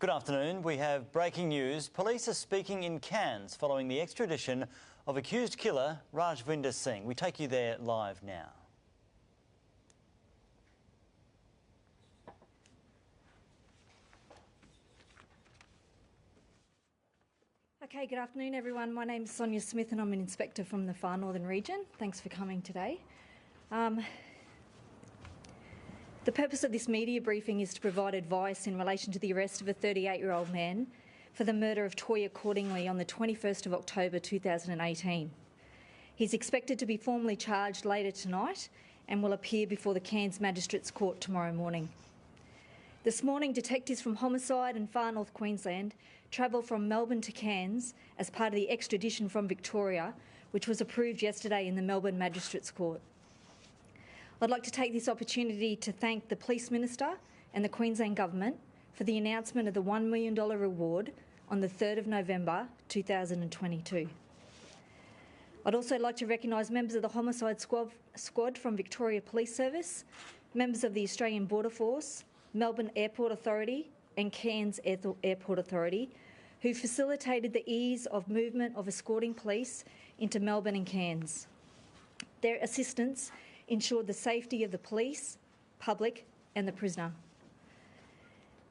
Good afternoon. We have breaking news. Police are speaking in Cairns following the extradition of accused killer Rajvinder Singh. We take you there live now. Okay, good afternoon everyone. My name is Sonia Smith and I'm an inspector from the Far Northern Region. Thanks for coming today. The purpose of this media briefing is to provide advice in relation to the arrest of a 38-year-old man for the murder of Toyah Cordingley on the 21st of October 2018. He's expected to be formally charged later tonight and will appear before the Cairns Magistrates Court tomorrow morning. This morning, detectives from Homicide and Far North Queensland travelled from Melbourne to Cairns as part of the extradition from Victoria, which was approved yesterday in the Melbourne Magistrates Court. I'd like to take this opportunity to thank the Police Minister and the Queensland Government for the announcement of the $1 million reward on the 3rd of November 2022. I'd also like to recognise members of the Homicide Squad from Victoria Police Service, members of the Australian Border Force, Melbourne Airport Authority and Cairns Airport Authority, who facilitated the ease of movement of escorting police into Melbourne and Cairns. Their assistance ensured the safety of the police, public and the prisoner.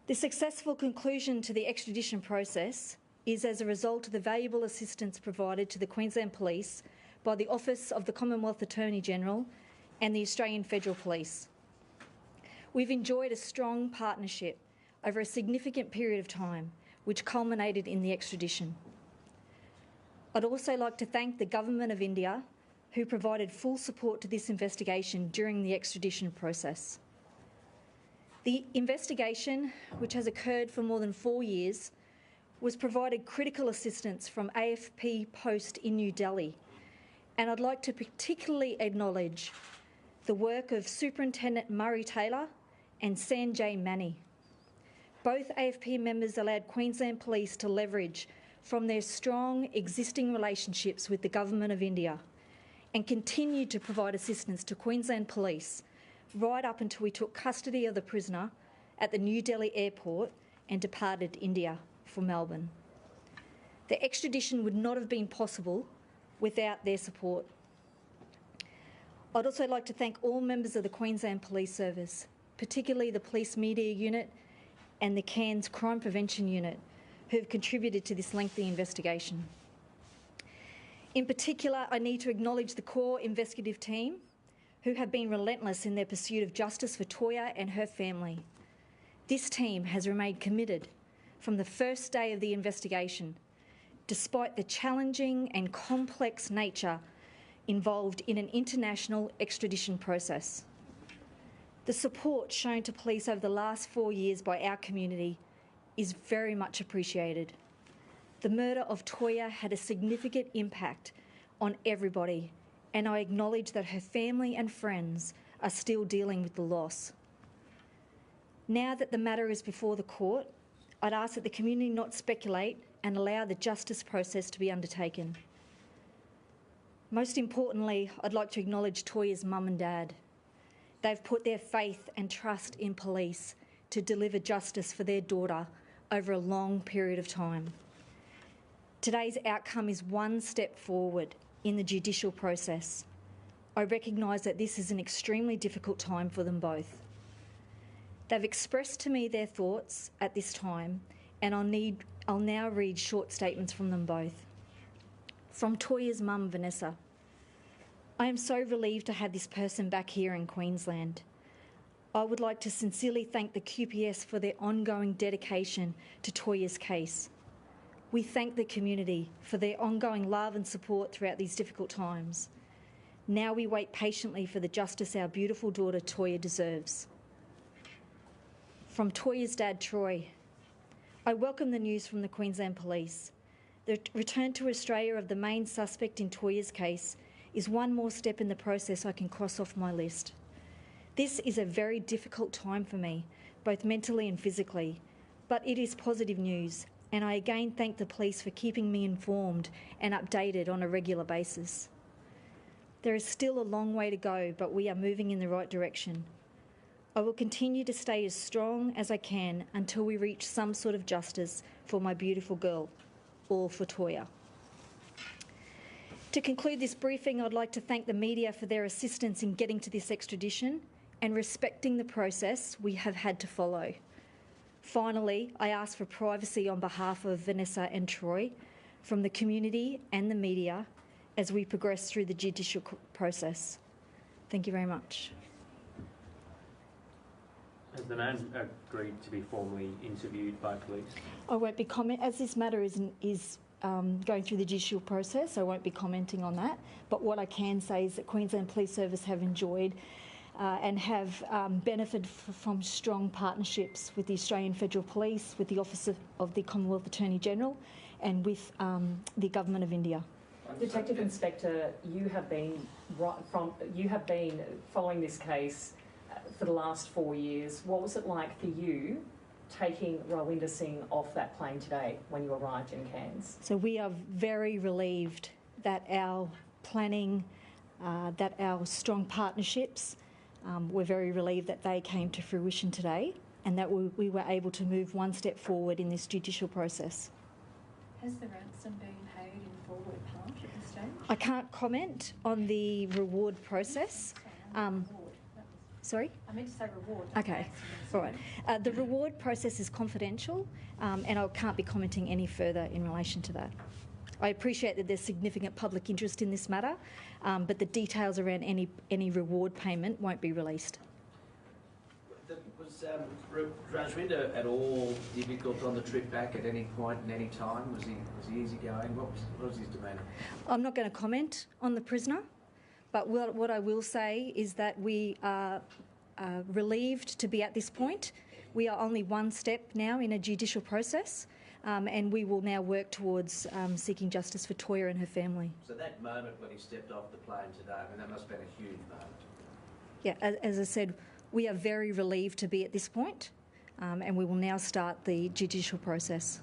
The successful conclusion to the extradition process is as a result of the valuable assistance provided to the Queensland Police by the Office of the Commonwealth Attorney-General and the Australian Federal Police. We've enjoyed a strong partnership over a significant period of time, which culminated in the extradition. I'd also like to thank the Government of India, who provided full support to this investigation during the extradition process. The investigation, which has occurred for more than 4 years, was provided critical assistance from AFP Post in New Delhi, and I'd like to particularly acknowledge the work of Superintendent Murray Taylor and Sanjay Mani. Both AFP members allowed Queensland Police to leverage from their strong existing relationships with the Government of India and continued to provide assistance to Queensland Police right up until we took custody of the prisoner at the New Delhi airport and departed India for Melbourne. The extradition would not have been possible without their support. I'd also like to thank all members of the Queensland Police Service, particularly the Police Media Unit and the Cairns Crime Prevention Unit, who have contributed to this lengthy investigation. In particular, I need to acknowledge the core investigative team, who have been relentless in their pursuit of justice for Toyah and her family. This team has remained committed from the first day of the investigation, despite the challenging and complex nature involved in an international extradition process. The support shown to police over the last 4 years by our community is very much appreciated. The murder of Toyah had a significant impact on everybody, and I acknowledge that her family and friends are still dealing with the loss. Now that the matter is before the court, I'd ask that the community not speculate and allow the justice process to be undertaken. Most importantly, I'd like to acknowledge Toyah's mum and dad. They've put their faith and trust in police to deliver justice for their daughter over a long period of time. Today's outcome is one step forward in the judicial process. I recognise that this is an extremely difficult time for them both. They've expressed to me their thoughts at this time, and I'll now read short statements from them both. From Toyah's mum, Vanessa. I am so relieved to have this person back here in Queensland. I would like to sincerely thank the QPS for their ongoing dedication to Toyah's case. We thank the community for their ongoing love and support throughout these difficult times. Now we wait patiently for the justice our beautiful daughter Toyah deserves. From Toyah's dad, Troy. I welcome the news from the Queensland Police. The return to Australia of the main suspect in Toyah's case is one more step in the process I can cross off my list. This is a very difficult time for me, both mentally and physically, but it is positive news, and I again thank the police for keeping me informed and updated on a regular basis. There is still a long way to go, but we are moving in the right direction. I will continue to stay as strong as I can until we reach some sort of justice for my beautiful girl, or for Toyah. To conclude this briefing, I'd like to thank the media for their assistance in getting to this extradition and respecting the process we have had to follow. Finally, I ask for privacy on behalf of Vanessa and Troy from the community and the media as we progress through the judicial process. Thank you very much. Has the man agreed to be formally interviewed by police? I won't be as this matter is going through the judicial process, I won't be commenting on that. But what I can say is that Queensland Police Service have enjoyed and have benefited from strong partnerships with the Australian Federal Police, with the Office of the Commonwealth Attorney General, and with the Government of India. Detective Inspector, you have been following this case for the last 4 years. What was it like for you taking Rawinda Singh off that plane today when you arrived in Cairns? So we are very relieved that our planning, that our strong partnerships, we're very relieved that they came to fruition today and that we were able to move one step forward in this judicial process. Has the ransom been paid in full or part at this stage? I can't comment on the reward process. Sorry? I meant to say reward. Okay, all right. The reward process is confidential and I can't be commenting any further in relation to that. I appreciate that there's significant public interest in this matter, but the details around any reward payment won't be released. Was Rajwinder at all difficult on the trip back at any point and any time? Was he easygoing? What was his demeanour? I'm not going to comment on the prisoner, but what I will say is that we are relieved to be at this point. We are only one step now in a judicial process, and we will now work towards seeking justice for Toyah and her family. So that moment when he stepped off the plane today, I mean, that must have been a huge moment. Yeah, as I said, we are very relieved to be at this point, and we will now start the judicial process.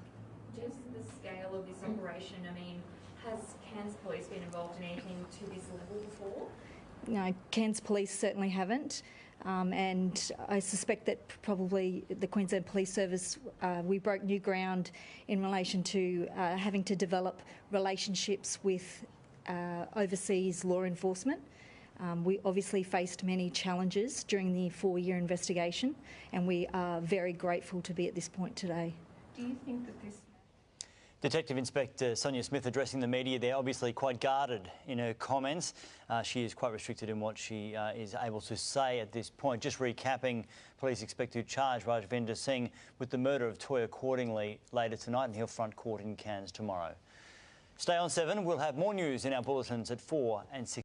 Just the scale of this operation, I mean, has Cairns Police been involved in anything to this level before? No, Cairns Police certainly haven't, and I suspect that probably the Queensland Police Service, we broke new ground in relation to having to develop relationships with overseas law enforcement. We obviously faced many challenges during the 4-year investigation, and we are very grateful to be at this point today. Do you think that this... Detective Inspector Sonia Smith addressing the media there, obviously quite guarded in her comments. She is quite restricted in what she is able to say at this point. Just recapping, police expect to charge Rajvinder Singh with the murder of Toyah accordingly later tonight, and he'll front court in Cairns tomorrow. Stay on 7. We'll have more news in our bulletins at 4 and 6.